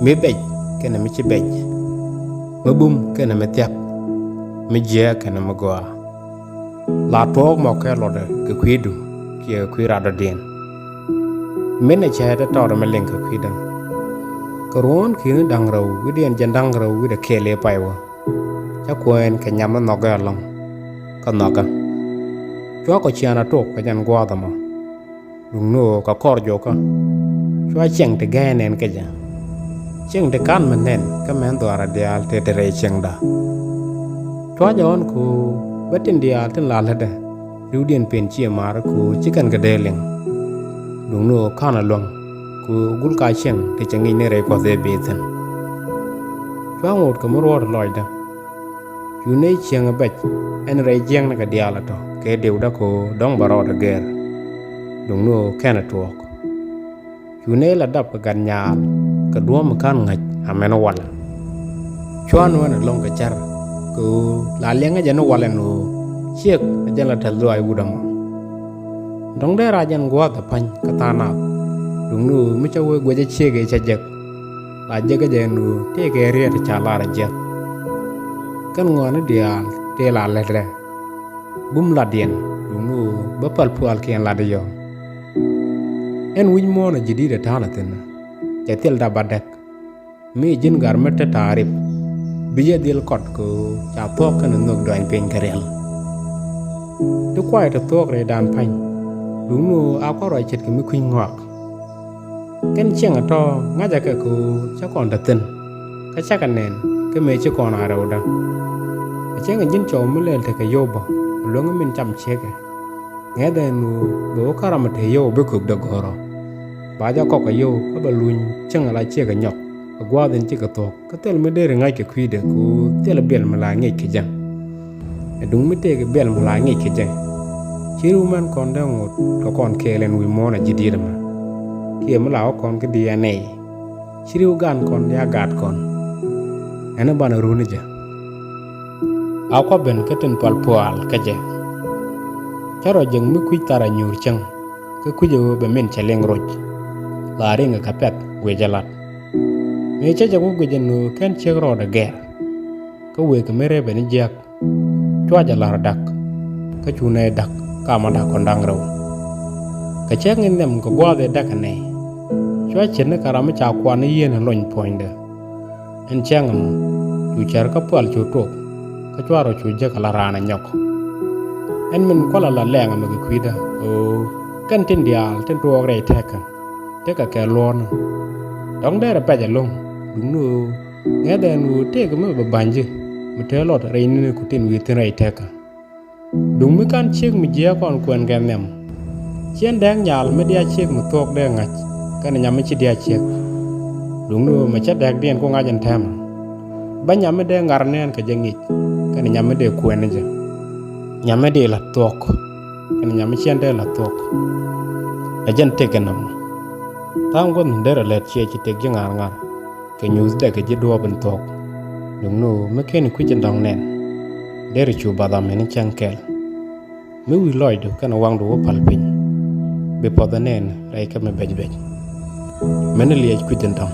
Me bej kena me ci bej me bum kena me tiap me je kena me goa la tok mo ke lo de ke kwidu ke kwira do den me ne che da tor me len ke kwidan koron ki dang raw wi den jan dang raw wi de kele paiwa cha kwen ke nyam no ga long ka no ka cho ko chiana tok ka jan goa da mo dung no ka kor jo ka cho cheng te ga nen ke ja cheng de kan men nen ka men do ara dial te de re cheng da cho jon ku batin dial tin la la de ru dien pen chi mar ku chikan ga de leng dung no kana long ku gul ka cheng te cheng ne re ko de be ten cho ngot ka mo ro loi da yu ne cheng ba en re jeng na ga dial to ke deu da ko dong baro da ger dung no kana to yu ne la dap ga nyal ka duom kan ngaj ameno wala chuan wana long ka char ku la lenga jano wala no chiek ajala thal do ay udam dong de rajan gwa ta pan ka tana dung nu mi chawe gwaje chege chajak la jaga jenu te ke ria ta chala ra jak kan ngona dia te la le bum la dien dung nu bapal pual ken la de yo en win mo na jidi da tana ten jatil da badak mi jin garmet tarif bija dil kot ko cha tok kan nok doin pen karel tu kwai ta tok re dan pan du nu a ko roi chet mi khwin ngok ken cheng to nga ja ka ko cha kon ta tin ka cha kan nen ke me che kon a ro da cheng jin cho mi le te ka yo ba lo ng min cham che ke nge da nu bo karam te yo be ku da goro ba ja ko ka yo ka ba luñ cheng la che ka nyok gwa den che ka tok ka tel me de ngai ke khwi de ku tel bel ma la ngai ke jang dung mi te ke bel ma la ngai ke jang chiru man kon da ngot ka kon ke len wi mo na jidi ma ke ma la kon ke dna chiru gan kon ya gat kon ana bana ru ne ja a ko ben ke ten pal poal ka je charo jeng mi kwi tara nyur chang ke ku jo be men cheleng roj la ringa ka pet we jalat me che jago ge jenu ken che ro da ger ko we ka mere be ni jak twa jalar dak ka chu ne dak ka ma da kon dang ro ka che ngin nem ko gwa de dak ne chwa chen ne karam cha kwa ne yen loñ poinde en changam chu char ka pal chu tok ka chwa ro chu je kala rana nyok en min ko la lenga ma ge kwida o kan tin dial tin to re teka teka ke lon dong de ra pa ja long đúng nu nghe đàn nu te cái mới bà banje mà thế lọt rồi nên cũng tin vi tin này thế cả đúng mấy con chiếc mình dễ còn quên cái ném chiến đáng nhal mới đi chiếc một thuốc để ngạch cái này nhắm mới chỉ đi chiếc đúng nu mà chết đẹp điên có ngay chân tham bánh nhắm mới để ngar nên cái gì cái này nhắm mới để quên đấy chứ nhắm mới để là thuốc cái này nhắm mới chiến để là thuốc là chân te cái nằm tao còn để là chia chỉ te cái ngar ke news de ke jidwa bentok dung no me ken ku jendang nen der chu bada men chankel me wi loy do kana wang do palpin be poda nen ray ka me bej men liye ku jendang